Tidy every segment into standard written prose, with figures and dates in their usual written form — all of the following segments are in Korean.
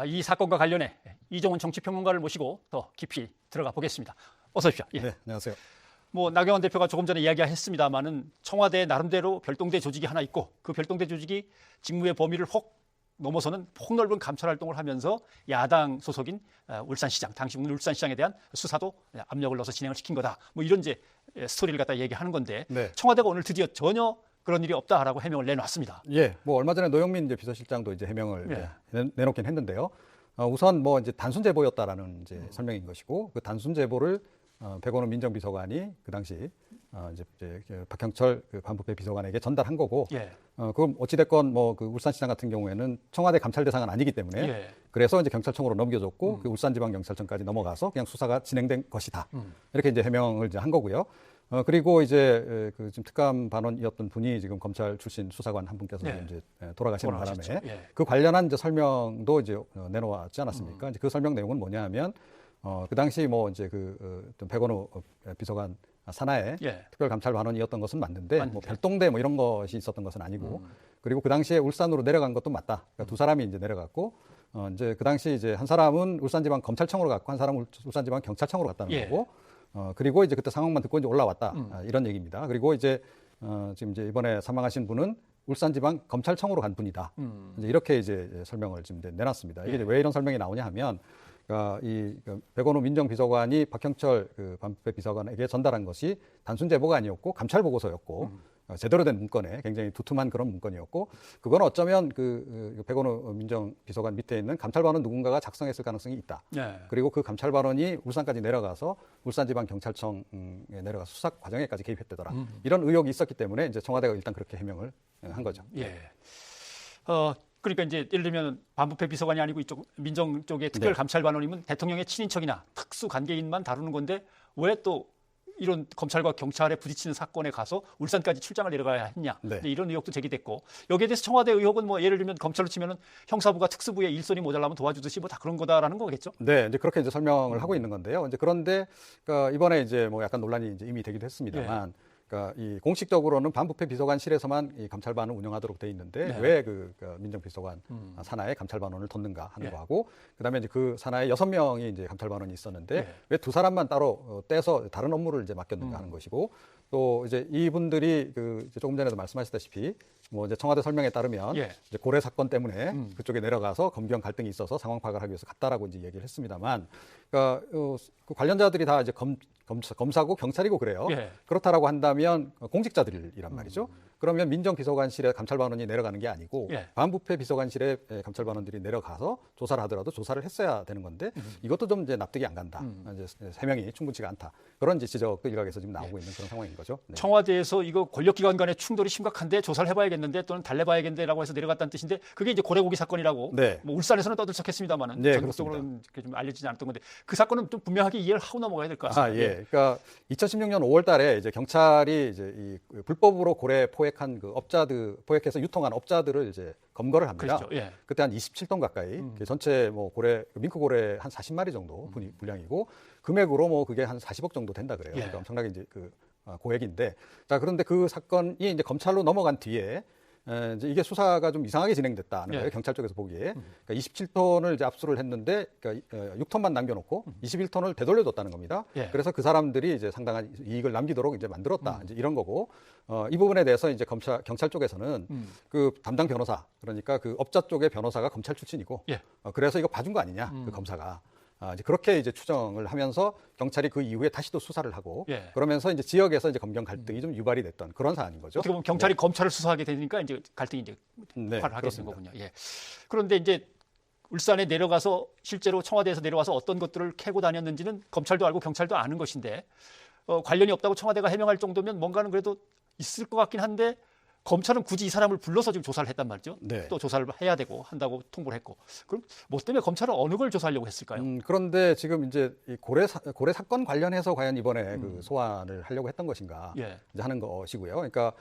이 사건과 관련해 이종훈 정치평론가를 모시고 더 깊이 들어가 보겠습니다. 어서 오십시오. 예. 네, 안녕하세요. 나경원 대표가 조금 전에 이야기했습니다마는 청와대 나름대로 별동대 조직이 하나 있고 그 별동대 조직이 직무의 범위를 혹 넘어서는 폭넓은 감찰 활동을 하면서 야당 소속인 울산시장, 당시 울산시장에 대한 수사도 압력을 넣어서 진행을 시킨 거다. 이런 이제 스토리를 갖다 얘기하는 건데 네. 청와대가 오늘 드디어 전혀 그런 일이 없다라고 해명을 내놨습니다. 예, 얼마 전에 노영민 이제 비서실장도 이제 해명을 내놓긴 했는데요. 우선 이제 단순 제보였다라는 이제 설명인 것이고, 그 단순 제보를 백원우 민정비서관이 그 당시 이제 박형철 그 반부패 비서관에게 전달한 거고, 그럼 어찌됐건 그 울산시장 같은 경우에는 청와대 감찰 대상은 아니기 때문에 그래서 이제 경찰청으로 넘겨줬고, 그 울산지방경찰청까지 넘어가서 그냥 수사가 진행된 것이다. 이렇게 이제 해명을 이제 한 거고요. 그리고 이제 그 지금 특감 반원이었던 분이 지금 검찰 출신 수사관 한 분께서 이제 돌아가시는 바람에 그 관련한 이제 설명도 이제 내놓았지 않았습니까? 이제 그 설명 내용은 뭐냐 하면 그 당시 이제 백원우 비서관 산하의 특별감찰반원이었던 것은 맞는데 별동대 이런 것이 있었던 것은 아니고, 그리고 그 당시에 울산으로 내려간 것도 맞다. 그러니까 두 사람이 이제 내려갔고, 이제 그 당시 이제 한 사람은 울산지방검찰청으로 갔고 한 사람은 울산지방경찰청으로 갔다는 거고, 그리고 이제 그때 상황만 듣고 이제 올라왔다. 이런 얘기입니다. 그리고 이제 지금 이제 이번에 사망하신 분은 울산지방검찰청으로 간 분이다. 이제 이렇게 이제 설명을 지금 내놨습니다. 이게 왜 이런 설명이 나오냐 하면, 이 백원우 민정비서관이 박형철 그 반부패 비서관에게 전달한 것이 단순 제보가 아니었고 감찰 보고서였고, 제대로 된 문건에 굉장히 두툼한 그런 문건이었고, 그건 어쩌면 그 백원우 민정비서관 밑에 있는 감찰반원 누군가가 작성했을 가능성이 있다. 그리고 그 감찰반원이 울산까지 내려가서 울산지방경찰청에 내려가서 수사 과정에까지 개입했다더라. 이런 의혹이 있었기 때문에 이제 청와대가 일단 그렇게 해명을 한 거죠. 그러니까 이제 예를 들면 반부패 비서관이 아니고 이쪽 민정 쪽의 특별감찰반원이면 대통령의 친인척이나 특수 관계인만 다루는 건데 왜 또 이런 검찰과 경찰에 부딪히는 사건에 가서 울산까지 출장을 내려가야 했냐. 이런 의혹도 제기됐고, 여기에 대해서 청와대 의혹은 예를 들면 검찰로 치면은 형사부가 특수부의 일손이 모자라면 도와주듯이 다 그런 거다라는 거겠죠. 네, 이제 그렇게 이제 설명을 하고 있는 건데요. 이제 그런데 이번에 이제 약간 논란이 이제 이미 되기도 했습니다만, 이 공식적으로는 반부패 비서관실에서만 이 감찰반을 운영하도록 돼 있는데 왜 그 민정비서관 산하에 감찰반원을 뒀는가 하는 거하고, 그다음에 이제 그 산하에 6명이 이제 감찰반원이 있었는데 왜 두 사람만 따로 떼서 다른 업무를 이제 맡겼는가 하는 것이고, 또 이제 이분들이 이제 조금 전에도 말씀하셨다시피 이제 청와대 설명에 따르면 이제 고래 사건 때문에 그쪽에 내려가서 검경 갈등이 있어서 상황 파악을 하기 위해서 갔다라고 이제 얘기를 했습니다만, 그 관련자들이 다 이제 검사고 경찰이고 그래요. 그렇다라고 한다면 공직자들이란 말이죠. 그러면 민정비서관실에 감찰반원이 내려가는 게 아니고 반부패 비서관실에 감찰반원들이 내려가서 조사를 하더라도 조사를 했어야 되는 건데, 이것도 좀 이제 납득이 안 간다. 이제 세 명이 충분치가 않다. 그런 이제 지적도 일각에서 지금 나오고 있는 그런 상황인 거죠. 청와대에서 이거 권력기관 간의 충돌이 심각한데 조사를 해봐야겠는데 또는 달래봐야겠는데라고 해서 내려갔다는 뜻인데, 그게 이제 고래고기 사건이라고 울산에서는 떠들썩했습니다만은 전국적으로는 좀 알려지지 않았던 건데, 그 사건은 좀 분명하게 이해를 하고 넘어가야 될 것 같습니다. 그러니까 2016년 5월달에 이제 경찰이 이제 이 불법으로 고래 포획한 그 포획해서 유통한 업자들을 이제 검거를 합니다. 그때 한 27톤 가까이, 전체 고래 밍크 고래 한 40마리 정도 분량이고, 금액으로 그게 한 40억 정도 된다 그래요. 그러니까 엄청나게 이제 고액인데, 자 그런데 그 사건이 이제 검찰로 넘어간 뒤에 이제 이게 수사가 좀 이상하게 진행됐다는 거예요. 경찰 쪽에서 보기에. 그러니까 27톤을 이제 압수를 했는데, 6톤만 남겨놓고 21톤을 되돌려줬다는 겁니다. 그래서 그 사람들이 이제 상당한 이익을 남기도록 이제 만들었다. 이제 이런 거고, 이 부분에 대해서 이제 경찰 쪽에서는 그 담당 변호사, 그러니까 그 업자 쪽의 변호사가 검찰 출신이고, 그래서 이거 봐준 거 아니냐, 그 검사가. 이제 그렇게 이제 추정을 하면서 경찰이 그 이후에 다시 또 수사를 하고, 그러면서 이제 지역에서 이제 검경 갈등이 좀 유발이 됐던 그런 사안인 거죠. 어떻게 보면 경찰이 검찰을 수사하게 되니까 이제 갈등이 이제 발화하게 되는 거군요. 그런데 이제 울산에 내려가서 실제로 청와대에서 내려와서 어떤 것들을 캐고 다녔는지는 검찰도 알고 경찰도 아는 것인데, 관련이 없다고 청와대가 해명할 정도면 뭔가는 그래도 있을 것 같긴 한데, 검찰은 굳이 이 사람을 불러서 지금 조사를 했단 말이죠. 또 조사를 해야 되고 한다고 통보를 했고. 그럼 뭐 때문에 검찰은 어느 걸 조사하려고 했을까요? 그런데 지금 이제 이 고래 사건 관련해서 과연 이번에 그 소환을 하려고 했던 것인가 이제 하는 것이고요. 그러니까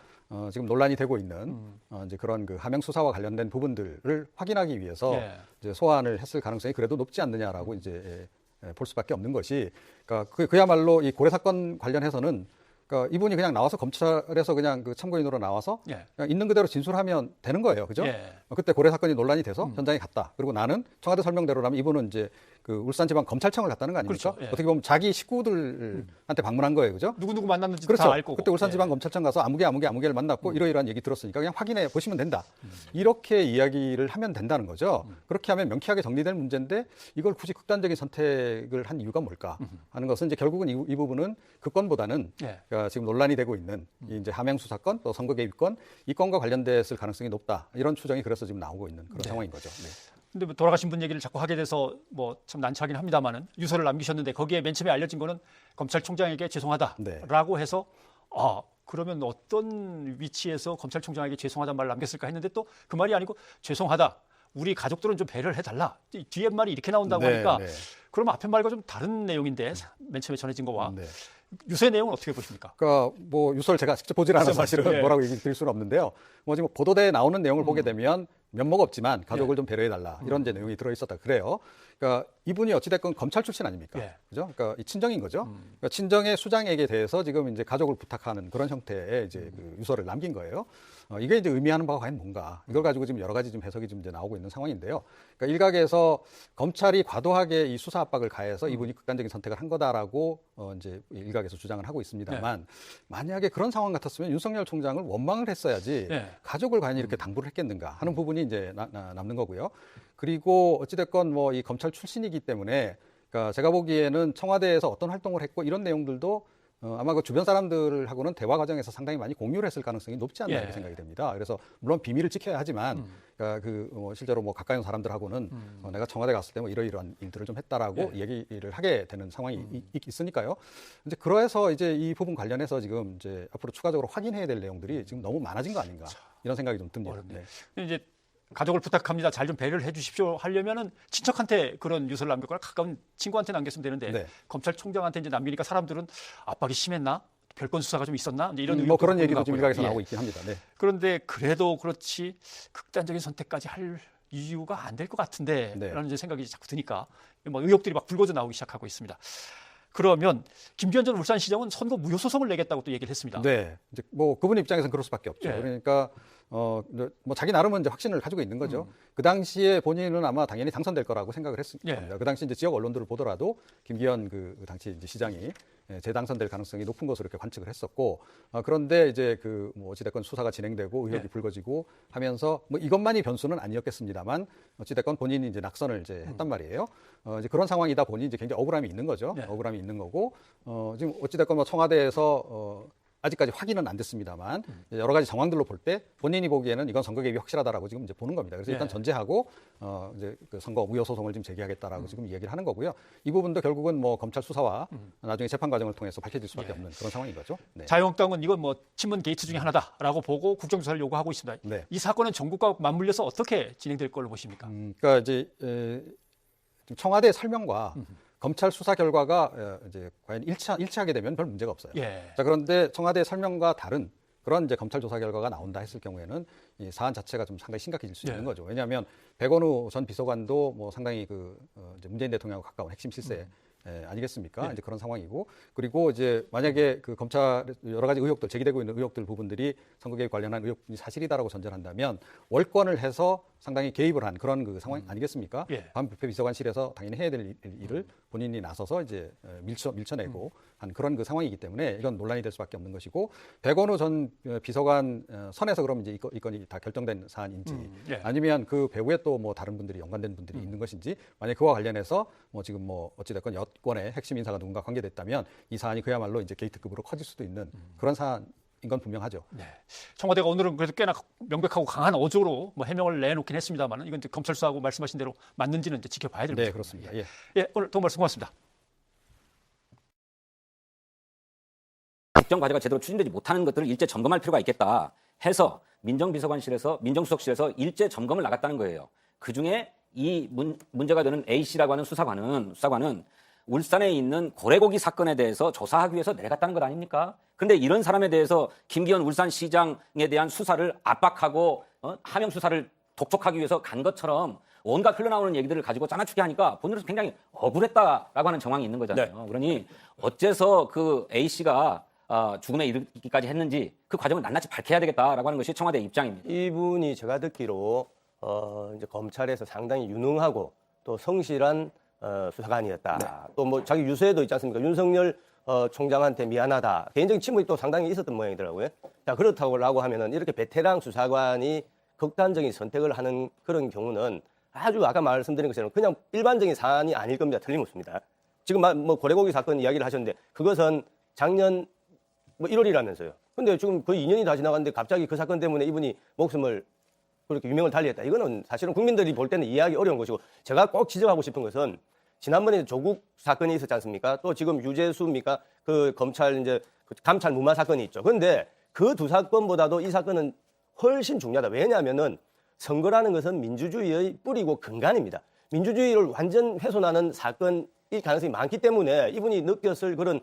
지금 논란이 되고 있는 이제 그런 그 하명 수사와 관련된 부분들을 확인하기 위해서 이제 소환을 했을 가능성이 그래도 높지 않느냐라고 이제 볼 수밖에 없는 것이, 그러니까 그야말로 이 고래 사건 관련해서는 그러니까 이분이 그냥 나와서 검찰에서 그냥 그 참고인으로 나와서 예. 그냥 있는 그대로 진술하면 되는 거예요. 그죠? 예. 그때 고래 사건이 논란이 돼서 현장에 갔다. 그리고 나는 청와대 설명대로라면 이분은 이제 그 울산지방검찰청을 갔다는 거 아닙니까? 그렇죠. 예. 어떻게 보면 자기 식구들한테 방문한 거예요. 그죠? 누구 만났는지 그렇죠. 다 알고. 그때 울산지방검찰청 가서 아무개를 만났고 이러이러한 얘기 들었으니까 그냥 확인해 보시면 된다. 이렇게 이야기를 하면 된다는 거죠. 그렇게 하면 명쾌하게 정리될 문제인데 이걸 굳이 극단적인 선택을 한 이유가 뭘까 하는 것은 이제 결국은 이 부분은 그 건보다는 예. 그러니까 지금 논란이 되고 있는 이 이제 하명 수사건 또 선거 개입건 이 건과 관련됐을 가능성이 높다. 이런 추정이 그래서 지금 나오고 있는 그런 상황인 거죠. 네. 근데 뭐 돌아가신 분 얘기를 자꾸 하게 돼서 뭐 참 난처하긴 합니다만은 유서를 남기셨는데 거기에 맨 처음에 알려진 거는 검찰총장에게 죄송하다라고 해서 그러면 어떤 위치에서 검찰총장에게 죄송하다는 말을 남겼을까 했는데 또 그 말이 아니고 죄송하다. 우리 가족들은 좀 배려를 해달라. 뒤에 말이 이렇게 나온다고 하니까 그러면 앞에 말과 좀 다른 내용인데 맨 처음에 전해진 거와 유서의 내용은 어떻게 보십니까? 그러니까 뭐 유서를 제가 직접 보질 않아서 사실은 뭐라고 얘기 드릴 수는 없는데요. 뭐 지금 보도대에 나오는 내용을 보게 되면 면목 없지만 가족을 좀 배려해달라 이런 이제 내용이 들어있었다 그래요. 그러니까 이분이 어찌됐건 검찰 출신 아닙니까? 그죠? 그러니까 이 친정인 거죠. 그러니까 친정의 수장에게 대해서 지금 이제 가족을 부탁하는 그런 형태의 이제 그 유서를 남긴 거예요. 이게 이제 의미하는 바가 과연 뭔가? 이걸 가지고 지금 여러 가지 좀 해석이 좀 이제 나오고 있는 상황인데요. 그러니까 일각에서 검찰이 과도하게 이 수사 압박을 가해서 이분이 극단적인 선택을 한 거다라고 이제 일각에서 주장을 하고 있습니다만 만약에 그런 상황 같았으면 윤석열 총장을 원망을 했어야지 가족을 과연 이렇게 당부를 했겠는가 하는 부분이 이제 남는 거고요. 그리고 어찌됐건 뭐 이 검찰 출신이기 때문에 그러니까 제가 보기에는 청와대에서 어떤 활동을 했고 이런 내용들도 아마 그 주변 사람들하고는 대화 과정에서 상당히 많이 공유를 했을 가능성이 높지 않나 이렇게 생각이 됩니다. 그래서 물론 비밀을 지켜야 하지만 그러니까 실제로 뭐 가까이 온 사람들하고는 내가 청와대 갔을 때 뭐 이러이러한 일들을 좀 했다라고 얘기를 하게 되는 상황이 있으니까요. 이제 그래서 이제 이 부분 관련해서 지금 이제 앞으로 추가적으로 확인해야 될 내용들이 지금 너무 많아진 거 아닌가 이런 생각이 좀 듭니다. 이제 가족을 부탁합니다. 잘 좀 배려를 해 주십시오 하려면은 친척한테 그런 유서를 남겼거나 가까운 친구한테 남겼으면 되는데 검찰총장한테 이제 남기니까 사람들은 압박이 심했나? 별건 수사가 좀 있었나? 이제 이런 뭐 그런 얘기도 좀 일각에서 나오고 있긴 합니다. 그런데 그래도 그렇지 극단적인 선택까지 할 이유가 안 될 것 같은데 라는 이제 생각이 자꾸 드니까 뭐 의혹들이 막 불거져 나오기 시작하고 있습니다. 그러면 김기현 전 울산시장은 선거 무효 소송을 내겠다고 또 얘기를 했습니다. 네, 이제 뭐 그분 입장에서는 그럴 수밖에 없죠. 그러니까 뭐 자기 나름은 이제 확신을 가지고 있는 거죠. 그 당시에 본인은 아마 당연히 당선될 거라고 생각을 했을 겁니다. 그 당시 이제 지역 언론들을 보더라도 김기현 그 당시 이제 시장이 재당선될 가능성이 높은 것으로 이렇게 관측을 했었고 그런데 이제 그 뭐 어찌됐건 수사가 진행되고 의혹이 불거지고 하면서 뭐 이것만이 변수는 아니었겠습니다만 어찌됐건 본인이 이제 낙선을 이제 했단 말이에요. 이제 그런 상황이다 보니 이제 굉장히 억울함이 있는 거죠. 억울함이 있는 거고 지금 어찌됐건 뭐 청와대에서 아직까지 확인은 안 됐습니다만 여러 가지 정황들로 볼 때 본인이 보기에는 이건 선거 개입이 확실하다라고 지금 이제 보는 겁니다. 그래서 일단 전제하고 이제 그 선거 무효 소송을 지금 제기하겠다라고 지금 얘기를 하는 거고요. 이 부분도 결국은 뭐 검찰 수사와 나중에 재판 과정을 통해서 밝혀질 수밖에 없는 그런 상황인 거죠. 자유한국당은 이건 뭐 친문 게이트 중에 하나다라고 보고 국정조사를 요구하고 있습니다. 이 사건은 전국과 맞물려서 어떻게 진행될 걸로 보십니까? 그러니까 이제 청와대 설명과 검찰 수사 결과가 이제 과연 일치하게 되면 별 문제가 없어요. 자, 그런데 청와대 설명과 다른 그런 이제 검찰 조사 결과가 나온다 했을 경우에는 이 사안 자체가 좀 상당히 심각해질 수 있는 거죠. 왜냐하면 백원우 전 비서관도 뭐 상당히 이제 문재인 대통령하고 가까운 핵심 실세 아니겠습니까? 이제 그런 상황이고 그리고 이제 만약에 그 검찰 여러 가지 의혹들 제기되고 있는 의혹들 부분들이 선거 개입 관련한 의혹이 사실이다라고 전제한다면 월권을 해서 상당히 개입을 한 그런 그 상황 아니겠습니까? 반부패 비서관실에서 당연히 해야 될 일을 본인이 나서서 이제 밀쳐내고 한 그런 그 상황이기 때문에 이건 논란이 될 수밖에 없는 것이고 백원우 전 비서관 선에서 그럼 이제 이 건이 다 결정된 사안인지 아니면 그 배후에 또 뭐 다른 분들이 연관된 분들이 있는 것인지 만약 그와 관련해서 뭐 지금 뭐 어찌됐건 여권의 핵심 인사가 누군가 관계됐다면 이 사안이 그야말로 이제 게이트급으로 커질 수도 있는 그런 사안. 인건 분명하죠. 청와대가 오늘은 그래도 꽤나 명백하고 강한 어조로 뭐 해명을 내놓긴 했습니다만 이건 이제 검찰 수사하고 말씀하신 대로 맞는지는 이제 지켜봐야 됩니다. 네, 그렇습니다. 오늘 도움 말씀 고맙습니다. 국정 과제가 제대로 추진되지 못하는 것들을 일제 점검할 필요가 있겠다 해서 민정수석실에서 일제 점검을 나갔다는 거예요. 그중에 이 문제가 되는 A씨라고 하는 수사관은 울산에 있는 고래고기 사건에 대해서 조사하기 위해서 내려갔다는 것 아닙니까? 그런데 이런 사람에 대해서 김기현 울산시장에 대한 수사를 압박하고 하명 수사를 독촉하기 위해서 간 것처럼 온갖 흘러나오는 얘기들을 가지고 짜맞추게 하니까 본인은 굉장히 억울했다라고 하는 정황이 있는 거잖아요. 그러니 어째서 그 A씨가 죽음에 이르기까지 했는지 그 과정을 낱낱이 밝혀야 되겠다라고 하는 것이 청와대 입장입니다. 이분이 제가 듣기로 이제 검찰에서 상당히 유능하고 또 성실한 수사관이었다. 네. 또 뭐 자기 유서에도 있지 않습니까? 윤석열 총장한테 미안하다. 개인적인 친분이 또 상당히 있었던 모양이더라고요. 자, 그렇다고 하면은 이렇게 베테랑 수사관이 극단적인 선택을 하는 그런 경우는 아주 아까 말씀드린 것처럼 그냥 일반적인 사안이 아닐 겁니다. 틀림없습니다. 지금 뭐 고래고기 사건 이야기를 하셨는데 그것은 작년 뭐 1월이라면서요. 근데 지금 거의 2년이 다 지나갔는데 갑자기 그 사건 때문에 이분이 목숨을 그렇게 유명을 달리했다. 이거는 사실은 국민들이 볼 때는 이해하기 어려운 것이고 제가 꼭 지적하고 싶은 것은 지난번에 조국 사건이 있었지 않습니까? 또 지금 유재수입니까? 그 검찰 이제 그 감찰 무마 사건이 있죠. 그런데 그 두 사건보다도 이 사건은 훨씬 중요하다. 왜냐하면은 선거라는 것은 민주주의의 뿌리고 근간입니다. 민주주의를 완전 훼손하는 사건일 가능성이 많기 때문에 이분이 느꼈을 그런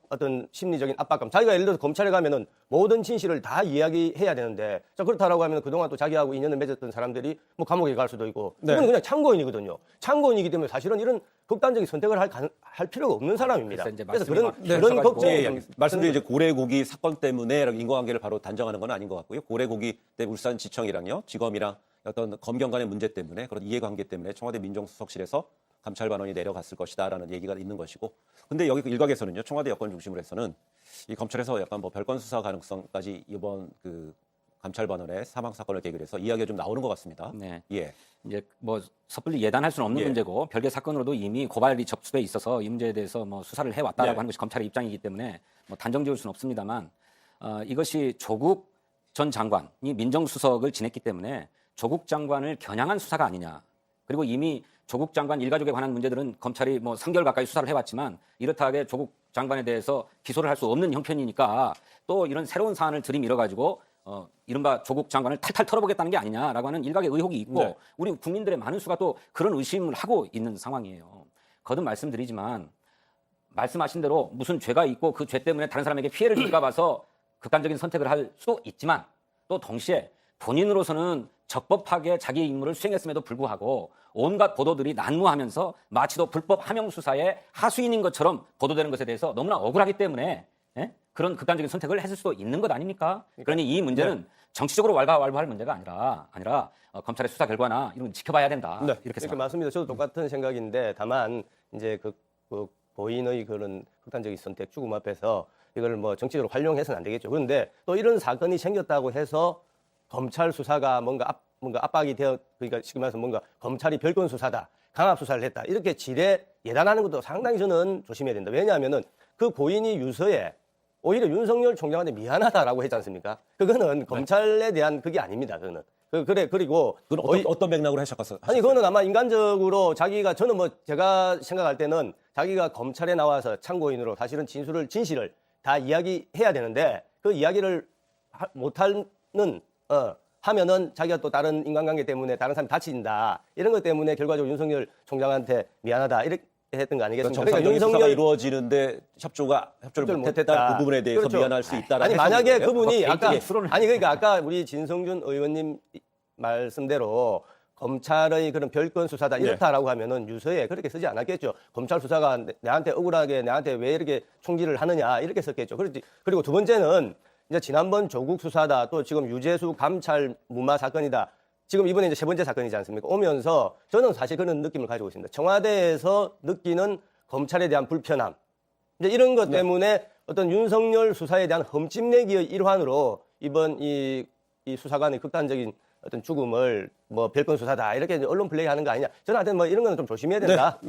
어떤 심리적인 압박감. 자기가 예를 들어서 검찰에 가면은 모든 진실을 다 이야기해야 되는데, 자, 그렇다라고 하면 그동안 또 자기하고 인연을 맺었던 사람들이 뭐 감옥에 갈 수도 있고, 이건 그냥 참고인이거든요. 참고인이기 때문에 사실은 이런 극단적인 선택을 할 필요가 없는 사람입니다. 그래서 이제 그런 걱정이 예, 말씀드린 이제 고래고기 사건 때문에 인과관계를 바로 단정하는 건 아닌 것 같고요. 고래고기 때 울산지청이랑요, 지검이랑 어떤 검경 간의 문제 때문에 그런 이해관계 때문에 청와대 민정수석실에서 감찰반원이 내려갔을 것이다라는 얘기가 있는 것이고, 근데 여기 일각에서는요, 청와대 여권 중심으로 해서는 이 검찰에서 약간 뭐 별건 수사 가능성까지 이번 그 감찰반원의 사망 사건을 계기로 해서 이야기가 좀 나오는 것 같습니다. 네. 예. 이제 뭐 섣불리 예단할 수는 없는 예. 문제고 별개 사건으로도 이미 고발이 접수돼 있어서 이 문제에 대해서 뭐 수사를 해왔다라고 네. 하는 것이 검찰의 입장이기 때문에 뭐 단정지을 수는 없습니다만 이것이 조국 전 장관이 민정수석을 지냈기 때문에 조국 장관을 겨냥한 수사가 아니냐. 그리고 이미 조국 장관 일가족에 관한 문제들은 검찰이 뭐 3개월 가까이 수사를 해왔지만 이렇다하게 조국 장관에 대해서 기소를 할 수 없는 형편이니까 또 이런 새로운 사안을 들이밀어가지고 이른바 조국 장관을 탈탈 털어보겠다는 게 아니냐라고 하는 일각의 의혹이 있고 네. 우리 국민들의 많은 수가 또 그런 의심을 하고 있는 상황이에요. 거듭 말씀드리지만 말씀하신 대로 무슨 죄가 있고 그 죄 때문에 다른 사람에게 피해를 줄까 봐서 극단적인 선택을 할 수도 있지만 또 동시에 본인으로서는 적법하게 자기의 임무를 수행했음에도 불구하고 온갖 보도들이 난무하면서 마치도 불법 하명 수사의 하수인인 것처럼 보도되는 것에 대해서 너무나 억울하기 때문에 그런 극단적인 선택을 했을 수도 있는 것 아닙니까? 그러니 이 문제는 정치적으로 왈가왈부할 문제가 아니라 검찰의 수사 결과나 이런 걸 지켜봐야 된다. 네, 이렇게 이렇게 생각합니다. 맞습니다. 저도 똑같은 생각인데 다만 이제 그 고인의 그런 극단적인 선택 죽음 앞에서 이걸 뭐 정치적으로 활용해서는 안 되겠죠. 그런데 또 이런 사건이 생겼다고 해서 검찰 수사가 뭔가 압박이 되어 그러니까 쉽게 말해서 뭔가 검찰이 별건 수사다, 강압 수사를 했다 이렇게 지레 예단하는 것도 상당히 저는 조심해야 된다. 왜냐하면은 그 고인이 유서에 오히려 윤석열 총장한테 미안하다라고 했지 않습니까? 그거는 검찰에 대한 그게 아닙니다. 그거는. 그리고 그건 어떤 맥락으로 하셨어요? 아니 그거는 아마 인간적으로 자기가 저는 뭐 제가 생각할 때는 자기가 검찰에 나와서 참고인으로 사실은 진실을 다 이야기해야 되는데 그 이야기를 못하는 하면은 자기가 또 다른 인간관계 때문에 다른 사람이 다친다 이런 것 때문에 결과적으로 윤석열 총장한테 미안하다 이렇게 했던 거 아니겠습니까? 정상적인 수사가 이루어지는데 협조를 못했다 그 부분에 대해서 그렇죠. 미안할 수 있다라는 아니 만약에 해석인 거예요? 그분이 아까 개인적인 그러니까 아까 우리 진성준 의원님 말씀대로 검찰의 그런 별건 수사다 이렇다라고 하면은 유서에 그렇게 쓰지 않았겠죠. 검찰 수사가 나한테 억울하게 나한테 왜 이렇게 총질을 하느냐 이렇게 썼겠죠. 그리고 두 번째는 이제 지난번 조국 수사다 또 지금 유재수 감찰 무마 사건이다. 지금 이번에 이제 세 번째 사건이지 않습니까? 오면서 저는 사실 그런 느낌을 가지고 있습니다. 청와대에서 느끼는 검찰에 대한 불편함. 이제 이런 것 때문에 어떤 윤석열 수사에 대한 흠집내기의 일환으로 이번 이 수사관의 극단적인 어떤 죽음을 뭐 별건 수사다 이렇게 언론 플레이하는 거 아니냐. 저는 하여튼 뭐 이런 거는 좀 조심해야 된다.